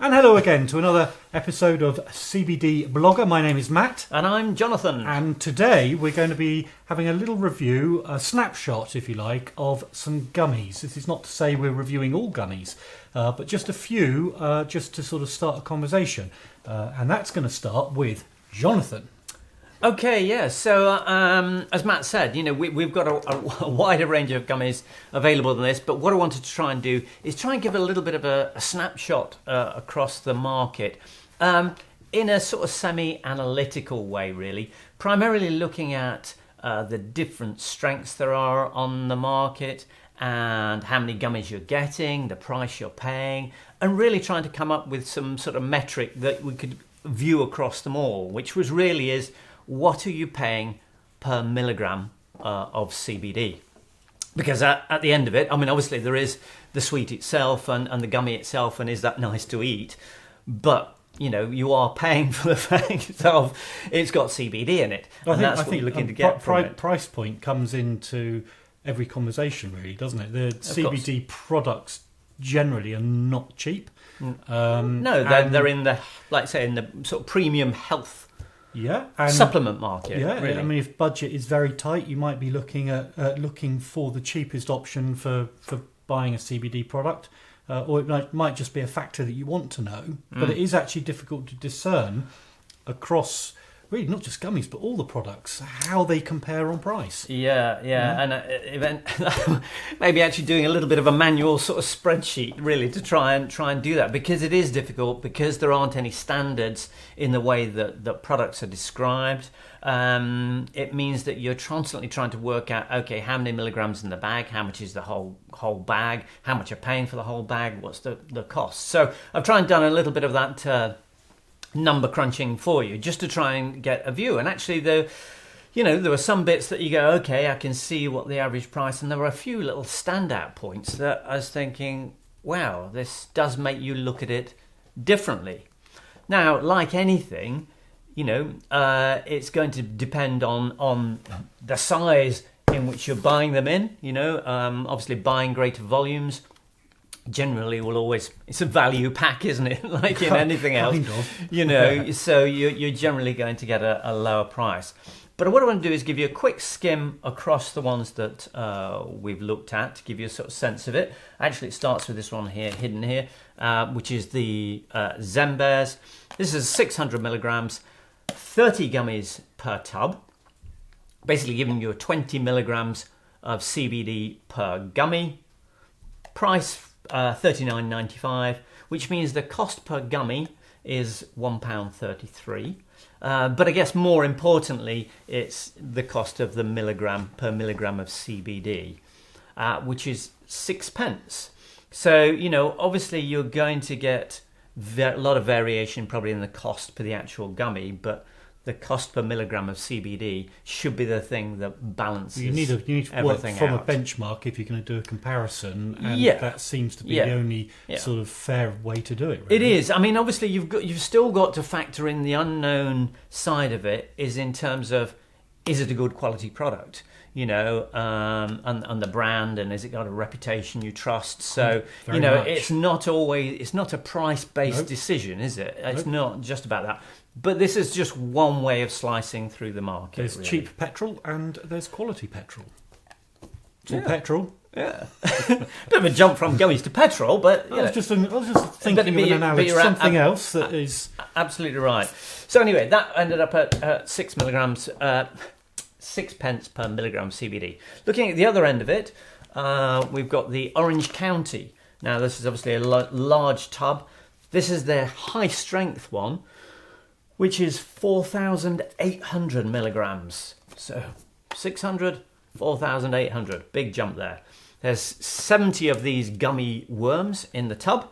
And hello again to another episode of CBD Blogger. My name is Matt. And I'm Jonathan. And today we're going to be having a little review, a snapshot, if you like, of some gummies. This is not to say we're reviewing all gummies, but just a few, just to sort of start a conversation. And that's going to start with Jonathan. Okay, yeah. So, as Matt said, we've got a wider range of gummies available than this. But what I wanted to try and do is try and give a little bit of a snapshot across the market in a sort of semi-analytical way, really. Primarily looking at the different strengths there are on the market and how many gummies you're getting, the price you're paying, and really trying to come up with some sort of metric that we could view across them all, which really is, what are you paying per milligram of CBD? Because at the end of it, I mean, obviously there is the sweet itself and the gummy itself, and is that nice to eat? But, you are paying for the fact itself, it's got CBD in it. And that's what you're looking to get from it. Price point comes into every conversation, really, doesn't it? The CBD products generally are not cheap. No, they're in the, like say, in the sort of premium health supplement market. Yeah, really. I mean, if budget is very tight, you might be looking at looking for the cheapest option for buying a CBD product, or it might just be a factor that you want to know. But it is actually difficult to discern across, really, not just gummies, but all the products, how they compare on price. Yeah. And maybe actually doing a little bit of a manual sort of spreadsheet, really, to try and do that, because it is difficult, because there aren't any standards in the way that products are described. It means that you're constantly trying to work out, okay, how many milligrams in the bag, how much is the whole bag, how much you're paying for the whole bag, what's the cost. So I've tried and done a little bit of that number crunching for you, just to try and get a view. And actually, there were some bits that you go, okay, I can see what the average price, and there were a few little standout points that I was thinking, wow, this does make you look at it differently. Now, like anything, it's going to depend on the size in which you're buying them in. Obviously buying greater volumes generally will always, it's a value pack, isn't it? Like in anything else, so you're generally going to get a lower price. But what I want to do is give you a quick skim across the ones that we've looked at, to give you a sort of sense of it. Actually, it starts with this one here, hidden here, which is the Zen Bears. This is 600 milligrams, 30 gummies per tub, basically giving you 20 milligrams of CBD per gummy. Price $39.95, which means the cost per gummy is £1.33. But I guess more importantly, it's the cost of the milligram per milligram of CBD, which is 6p. So, obviously you're going to get a lot of variation probably in the cost per the actual gummy, but the cost per milligram of CBD should be the thing that balances everything out. You need to work from a benchmark if you're going to do a comparison, and that seems to be the only sort of fair way to do it. Really. It is. I mean, obviously you've still got to factor in the unknown side of it, is in terms of, is it a good quality product? And the brand, and has it got a reputation you trust? So it's not a price-based decision, is it? It's not just about that. But this is just one way of slicing through the market. There's cheap petrol and there's quality petrol. It's all petrol. Yeah. Bit of a jump from gummies to petrol, but I was just thinking of an analogy, something else that is absolutely right. So anyway, that ended up at 6 milligrams, 6p per milligram CBD. Looking at the other end of it, we've got the Orange County. Now, this is obviously a large tub. This is their high strength one, which is 4,800 milligrams. So 600, 4,800, big jump there. There's 70 of these gummy worms in the tub.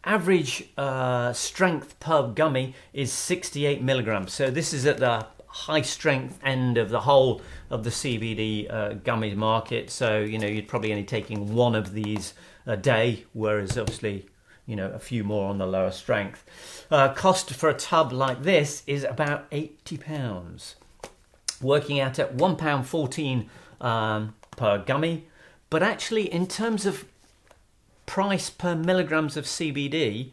Average strength per gummy is 68 milligrams. So this is at the high strength end of the whole of the CBD gummy market. So, you'd probably only taking one of these a day, whereas obviously, a few more on the lower strength. Cost for a tub like this is about £80, working out at £1.14 per gummy. But actually, in terms of price per milligrams of CBD,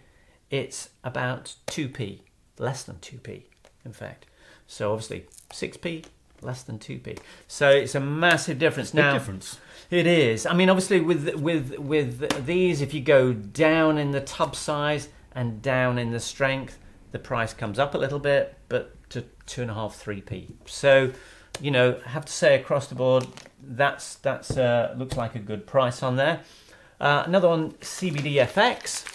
it's about 2p, less than 2p, in fact. So obviously 6p, less than 2p. So it's a massive difference. Big Now, difference. It is. I mean, obviously with these, if you go down in the tub size and down in the strength, the price comes up a little bit, but to 2.5, 3p. So, you know, I have to say across the board, that's looks like a good price on there. Another one, CBD Fx.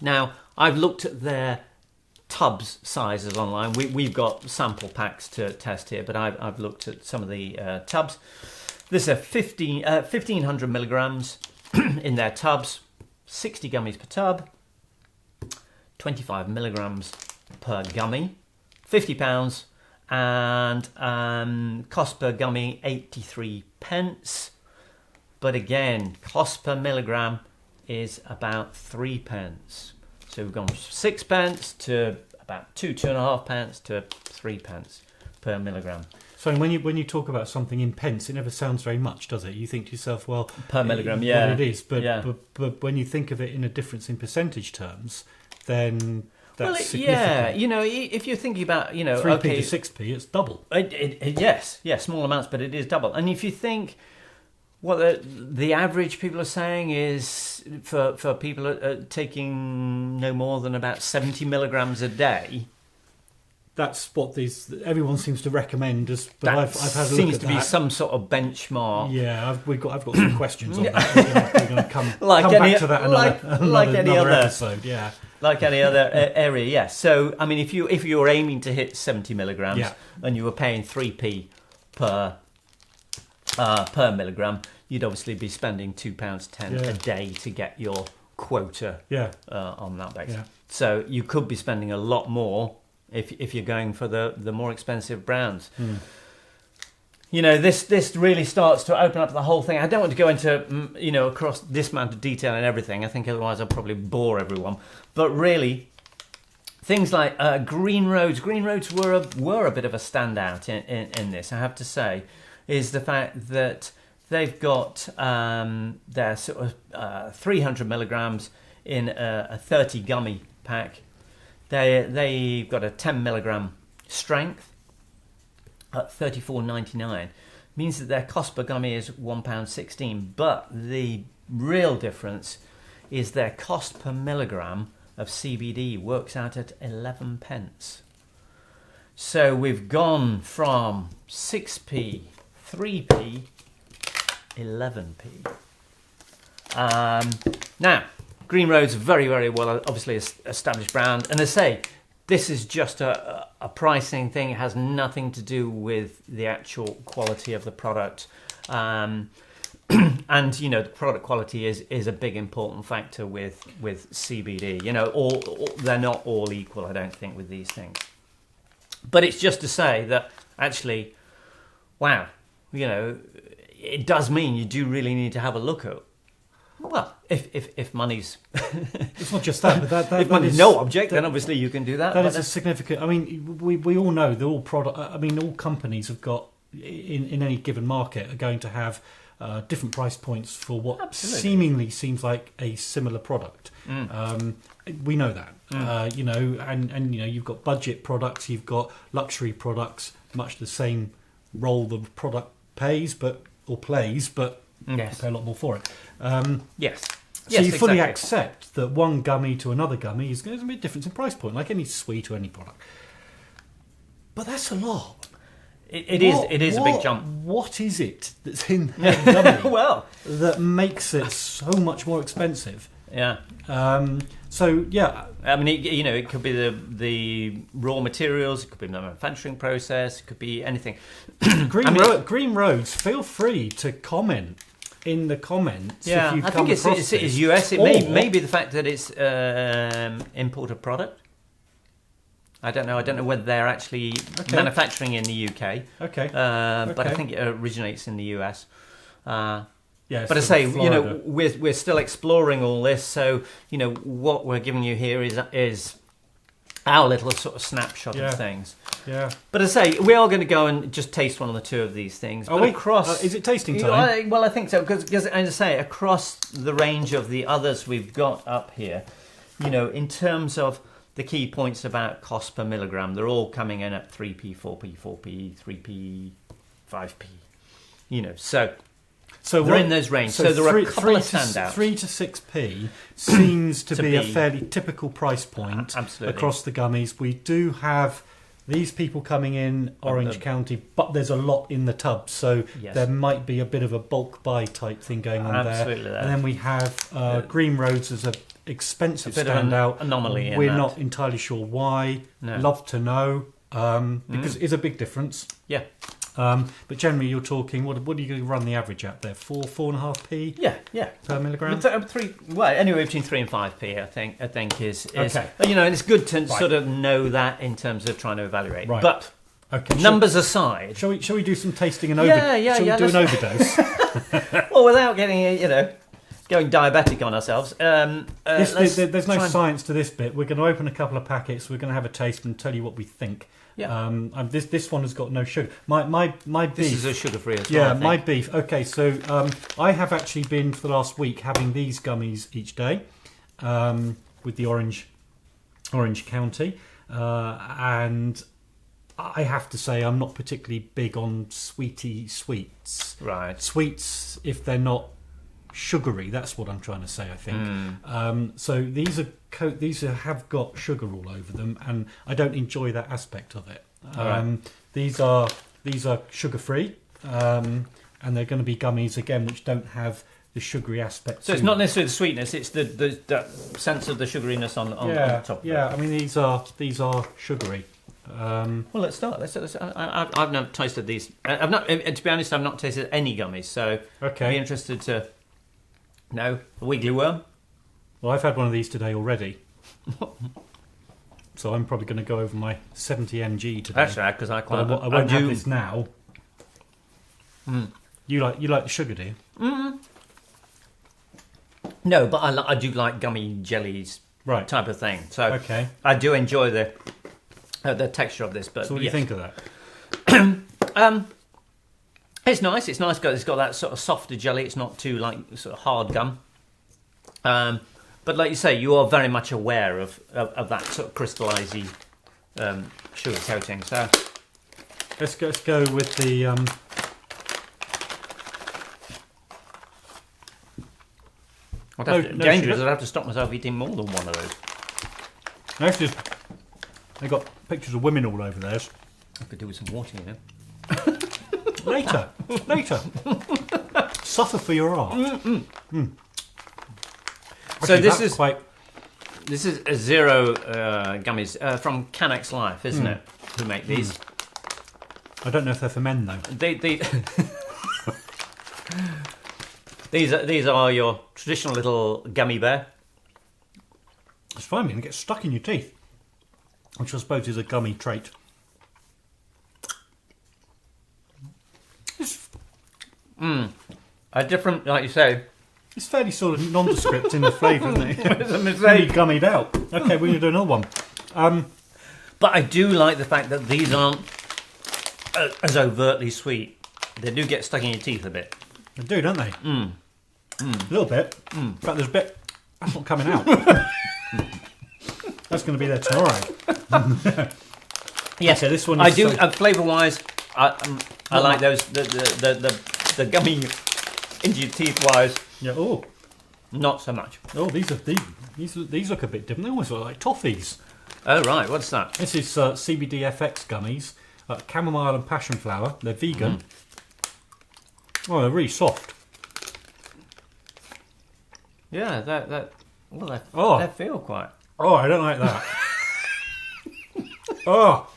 Now, I've looked at their tubs sizes online. We've got sample packs to test here, but I've looked at some of the tubs. This is 1,500 milligrams in their tubs, 60 gummies per tub, 25 milligrams per gummy, £50, and cost per gummy 83 pence. But again, cost per milligram is about 3 pence. So we've gone from 6 pence to about 2.5 pence to 3 pence per milligram. So when you talk about something in pence, it never sounds very much, does it? You think to yourself, well, per milligram, well, it is, but when you think of it in a difference in percentage terms, then that's significant. Yeah, you know, if you're thinking about, you know, 3p to 6p, it's double. Yes, small amounts, but it is double. And if you think what the average people are saying is for people taking no more than about 70 milligrams a day. That's what everyone seems to recommend. But I've had a look at that. Seems to be some sort of benchmark. Yeah, I've got some questions on that. We're going to come back to that another episode. Yeah, like any other area. Yeah. So I mean, if you were aiming to hit 70 milligrams and you were paying 3p per milligram, you'd obviously be spending £2.10 a day to get your quota on that basis. Yeah. So you could be spending a lot more if you're going for the more expensive brands. You know, this really starts to open up the whole thing. I don't want to go into, you know, across this amount of detail and everything. I think otherwise I'll probably bore everyone. But really, things like green roads. Green roads were a bit of a standout in this, I have to say, is the fact that they've got their sort of 300 milligrams in a 30 gummy pack. They've got a 10 milligram strength at $34.99. Means that their cost per gummy is £1.16. But the real difference is their cost per milligram of CBD works out at 11 pence. So we've gone from 6p, 3p, 11p. Now, Green Road's very, very well, obviously, established brand. And as I say, this is just a pricing thing. It has nothing to do with the actual quality of the product. And, you know, the product quality is a big important factor with CBD. You know, they're not all equal, I don't think, with these things. But it's just to say that, actually, wow, you know, it does mean you do really need to have a look at. Well, if money's it's not just that, but that if money's no object, then obviously you can do that. That is a significant. I mean, we all know that all product. I mean, all companies have got in any given market are going to have different price points for what seemingly seems like a similar product. We know that. You know, and you know, you've got budget products, you've got luxury products, much the same role the product plays, but you pay a lot more for it. So you fully accept that one gummy to another gummy is going to be a difference in price point, like any sweet or any product. But that's a lot. It is a big jump. What is it that's in that gummy that makes it so much more expensive? Yeah. So yeah, I mean, you know, it could be the raw materials, it could be the manufacturing process, it could be anything. Green Roads, feel free to comment in the comments. Yeah, if you've I think it's US. It may be the fact that it's imported product. I don't know whether they're actually manufacturing in the UK. But I think it originates in the US. Yes, but I say, you know, we're still exploring all this. So, you know, what we're giving you here is our little sort of snapshot of things. Yeah. But as I say, we are going to go and just taste one or two of these things. Oh, but wait, across, is it tasting time? Well, I think so, because as I say, across the range of the others we've got up here, in terms of the key points about cost per milligram, they're all coming in at 3p, 4p, 4p, 3p, 5p. So they're in those range. So there are a couple of standouts. 3 to 6p seems to be a fairly typical price point across the gummies. We do have these people coming in Orange County, but there's a lot in the tub, so there might be a bit of a bulk buy type thing going on there. And then we have Green Roads as an expensive standout. Anomaly. We're not entirely sure why. No. Love to know, because it is a big difference. Yeah. But generally, you're talking. What are you going to run the average at there? 4.5p. Yeah. Per milligram. Anywhere between 3 and 5p. I think is okay. And it's good to sort of know that in terms of trying to evaluate. Right. But numbers aside, shall we do some tasting and overdose? Shall we do an overdose? Well, without getting going diabetic on ourselves. There's no science to this bit. We're going to open a couple of packets. We're going to have a taste and tell you what we think. Yeah. This one has got no sugar. My beef. This is a sugar-free as well. Yeah, my beef. Okay, so I have actually been for the last week having these gummies each day with the Orange County, and I have to say I'm not particularly big on sweety sweets. Right. Sweets, if they're not sugary, that's what I'm trying to say, I think. So these have got sugar all over them, and I don't enjoy that aspect of it. These are sugar free, and they're going to be gummies again which don't have the sugary aspect. So it's not necessarily the sweetness; it's the sense of the sugariness on top. Yeah, I mean these are sugary. Well, let's start. I've not tasted these. I've not, to be honest, I've not tasted any gummies. So I'd be interested to. No, a wiggly worm. Well, I've had one of these today already, so I'm probably going to go over my 70 mg today. That's right, because I won't have this now. You like the sugar, do you? No, but I do like gummy jellies, type of thing. So I do enjoy the texture of this. But so what do you think of that? It's nice. It's nice. It's got that sort of softer jelly. It's not too sort of hard gum. But like you say, you are very much aware of that sort of crystallisy sugar coating. So let's go with the. Dangerous. I'd have to stop myself eating more than one of those. Actually, they got pictures of women all over theirs. I could do with some water, Later. Suffer for your art. So this is a zero gummies from Cannax Life, isn't it? Who make these? I don't know if they're for men though. These are your traditional little gummy bear. It's fine, man. It gets stuck in your teeth, which I suppose is a gummy trait. A different, like you say. It's fairly sort of nondescript in the flavour, isn't it? It's a mistake. Gummied out. Okay, we're going to do another one. But I do like the fact that these aren't as overtly sweet. They do get stuck in your teeth a bit. They do, don't they? A little bit. In fact, there's a bit that's not coming out. That's going to be there tomorrow. Yes, okay, this one. I do. Flavour-wise, I like those the gummy into your teeth wise. Yeah. Oh, not so much. Oh, these look a bit different. They almost look like toffees. Oh right, what's that? This is CBD Fx gummies, chamomile and passion flower. They're vegan. Oh, they're really soft. Yeah, they feel quite. Oh, I don't like that. Oh.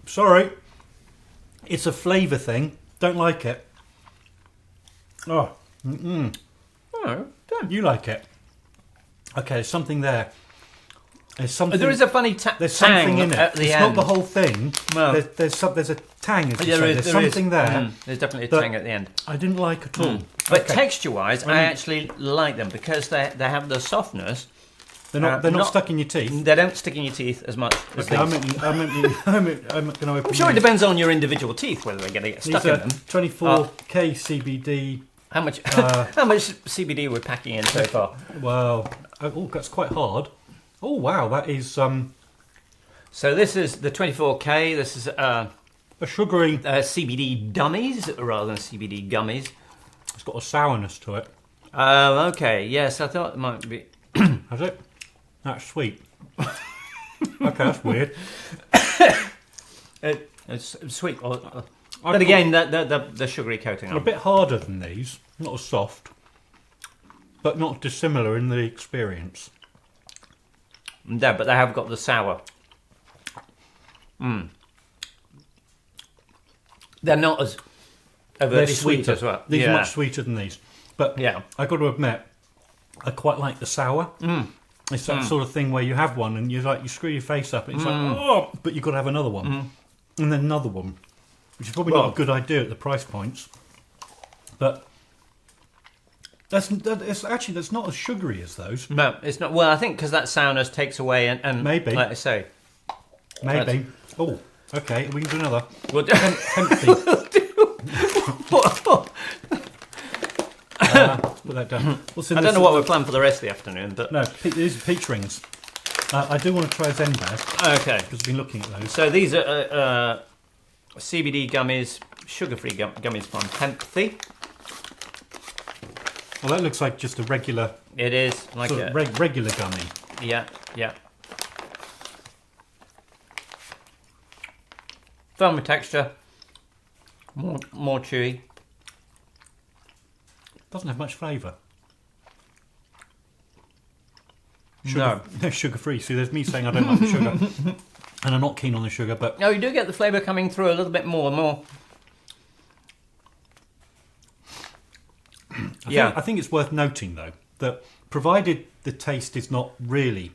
Sorry. It's a flavour thing. Don't like it. Oh. Oh, don't. You like it. Okay, there's something there. There's something. There is a funny there's tang something in it. at the it's end. not the whole thing. No. There's a tang. As you say. There's something there. There's definitely a tang at the end. I didn't like at all. But texture-wise, I actually like them because they have the softness, They're not stuck in your teeth. They don't stick in your teeth as much as Okay, these. I'm going to open. I'm sure it depends on your individual teeth whether they're going to get stuck in them. 24k CBD. How much CBD we're packing in so far? Well, that's quite hard. Oh wow, that is So this is the 24k. This is a sugary. CBD dummies rather than CBD gummies. It's got a sourness to it. Okay. Yes, I thought it might be. Has it? That's sweet. Okay, that's weird. It's sweet, but again, the sugary coating. A bit harder than these, not as soft, but not dissimilar in the experience. No, but they have got the sour. They're not as overtly sweet as well. These are much sweeter than these. But yeah, I got to admit, I quite like the sour. It's that sort of thing where you have one and you screw your face up and it's like, oh, but you've got to have another one. And then another one, which is probably not a good idea at the price points. But that's not as sugary as those. No, it's not. Well, I think because that sourness takes away and maybe, like I say, maybe. Oh, okay, we can do another. We'll Hempthy. Put that down. I don't know what we're planning for the rest of the afternoon, but no, these are peach rings. I do want to try Zen Bears. Okay, because I've been looking at those. So these are CBD gummies, sugar-free gummies from Hempthy. Well, that looks like just a regular. It is like a regular gummy. Yeah, yeah. Firmer texture, more chewy. Doesn't have much flavour. No, sugar-free. See, there's me saying I don't like the sugar, and I'm not keen on the sugar. But no, you do get the flavour coming through a little bit more and more. I think it's worth noting though that provided the taste is not really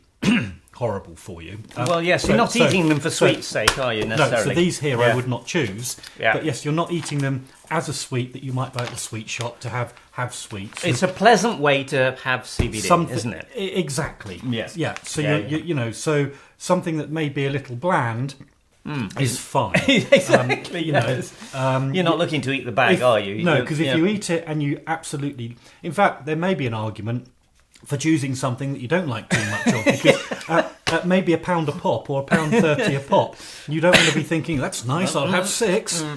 horrible for you. Well, yes, you're not eating them for sweet's sake, are you, necessarily? No, so these here I would not choose. Yeah. But yes, you're not eating them as a sweet that you might buy at the sweet shop to have sweets. It's a pleasant way to have CBD, isn't it? Exactly. Yes. Yeah. So you know, so something that may be a little bland is fine. Exactly. You know, you're not looking to eat the bag, are you? No, because if you eat it and you absolutely, in fact, there may be an argument for choosing something that you don't like too much of, because at maybe £1 a pop or £1.30 a pop, you don't want to be thinking, that's nice, I'll have 6. So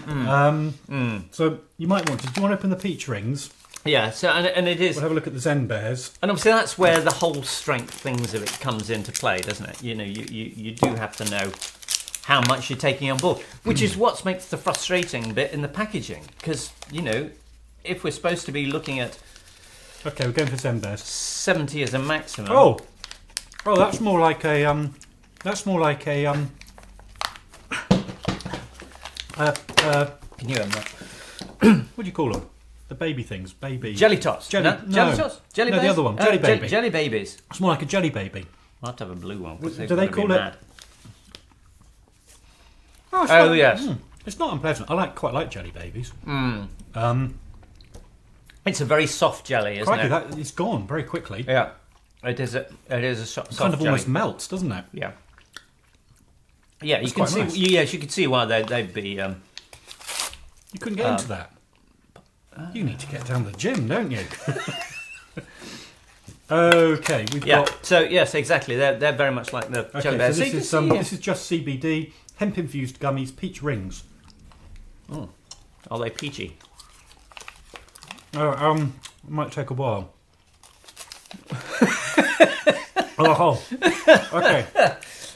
you might want to. Do you want to open the peach rings? Yeah, so and it is. We'll have a look at the Zen Bears. And obviously that's where the whole strength things of it comes into play, doesn't it? You know, you do have to know how much you're taking on board, which is what makes the frustrating bit in the packaging. Because, you know, if we're supposed to be looking at... Okay, we're going for Zen Bears. 70 as a maximum. Oh, that's more like a That's more like a Can you have that? What do you call them? The baby things, baby. Jelly tots. Jelly, No? Jelly tots. Jelly no, bears? the other one. Jelly baby. Jelly babies. It's more like a jelly baby. I'll have to have a blue one. Do they call it? Mad. Oh, yes. It's not unpleasant. I quite like jelly babies. It's a very soft jelly, isn't it? It's gone very quickly. Yeah, it is a soft It kind of jelly. almost melts, doesn't it? Yeah. Yeah, you That's can quite see. nice. Yes, you can see why they'd be. You couldn't get into that. You need to get down to the gym, don't you? Okay, we've got. So yes, exactly. They're very much like the jelly bears. So this is just CBD hemp infused gummies, peach rings. Oh, are they peachy? It might take a while. Oh, okay.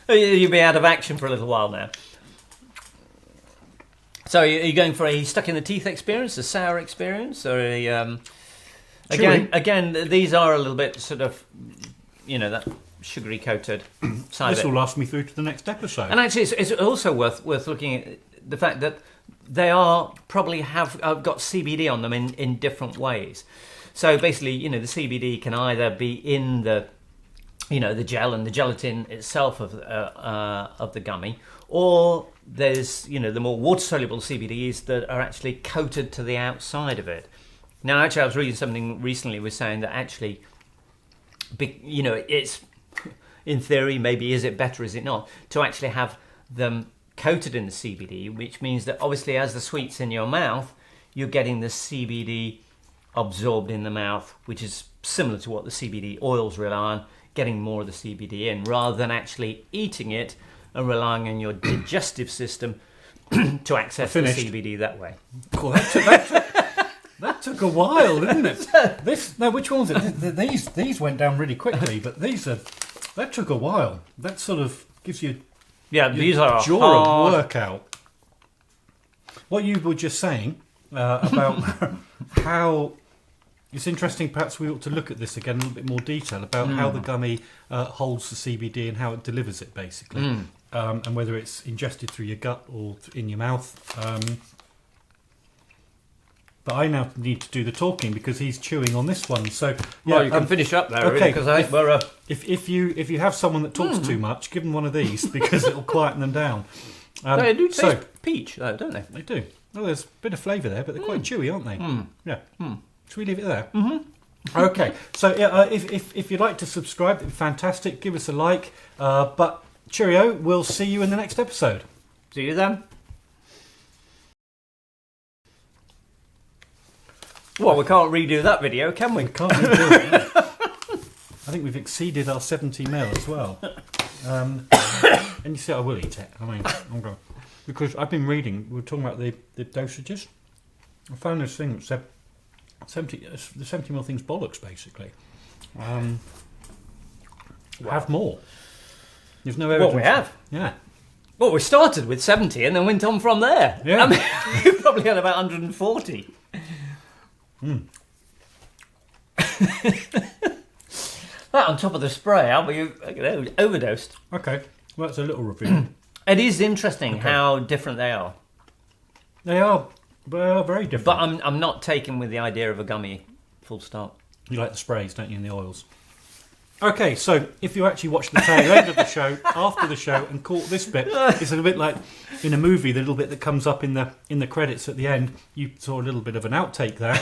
You'll be out of action for a little while now. So are you going for a stuck in the teeth experience, a sour experience, or a again these are a little bit sort of, you know, that sugary coated side This of it. will last me through to the next episode. And actually it's also worth looking at the fact that they are probably have got CBD on them in different ways. So basically, you know, the CBD can either be in the, you know, the gel and the gelatin itself of the gummy, or there's, you know, the more water-soluble CBDs that are actually coated to the outside of it. Now, actually, I was reading something recently was saying that actually, you know, it's in theory, maybe is it better, is it not, to actually have them coated in the CBD, which means that obviously as the sweet's in your mouth, you're getting the CBD absorbed in the mouth, which is similar to what the CBD oils rely on, getting more of the CBD in, rather than actually eating it and relying on your digestive system to access the CBD that way. Cool. That took a while, didn't it? Which one was it? These went down really quickly, but that took a while. That sort of gives you these are jaw hard workout. What you were just saying about how it's interesting. Perhaps we ought to look at this again in a little bit more detail about how the gummy holds the CBD and how it delivers it, basically, and whether it's ingested through your gut or in your mouth. But I now need to do the talking because he's chewing on this one. So well, you can finish up there, okay. Because I think we're if you have someone that talks too much, give them one of these because it'll quieten them down. They do taste peach, though, don't they? They do. Oh, there's a bit of flavour there, but they're quite chewy, aren't they? Yeah. Should we leave it there? Okay. So if you'd like to subscribe, it'd be fantastic. Give us a like. But cheerio. We'll see you in the next episode. See you then. Well, we can't redo that video, can we? We can't redo it. I think we've exceeded our 70 mil as well. And you see, I will eat it. I mean, I'm going because I've been reading. We were talking about the dosages. I found this thing that said 70 mil thing's bollocks, basically. Have more. There's no evidence. What we have? Yeah. Well, we started with 70 and then went on from there. Yeah. I mean, we probably had about 140. That on top of the spray, aren't we? Overdosed. Okay. Well, that's a little review. It is interesting how different they are. They are very different. But I'm not taken with the idea of a gummy, full stop. You like the sprays, don't you, and the oils? Okay, so if you actually watch the tail end of the show, after the show, and caught this bit, it's a bit like in a movie, the little bit that comes up in the credits at the end. You saw a little bit of an outtake there.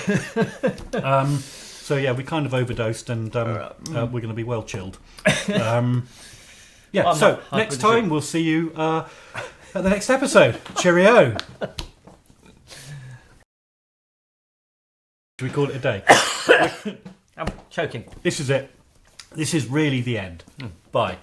So yeah, we kind of overdosed, and we're going to be well chilled. Yeah, so next time we'll see you at the next episode. Cheerio. Should we call it a day? I'm choking. This is it. This is really the end. Bye.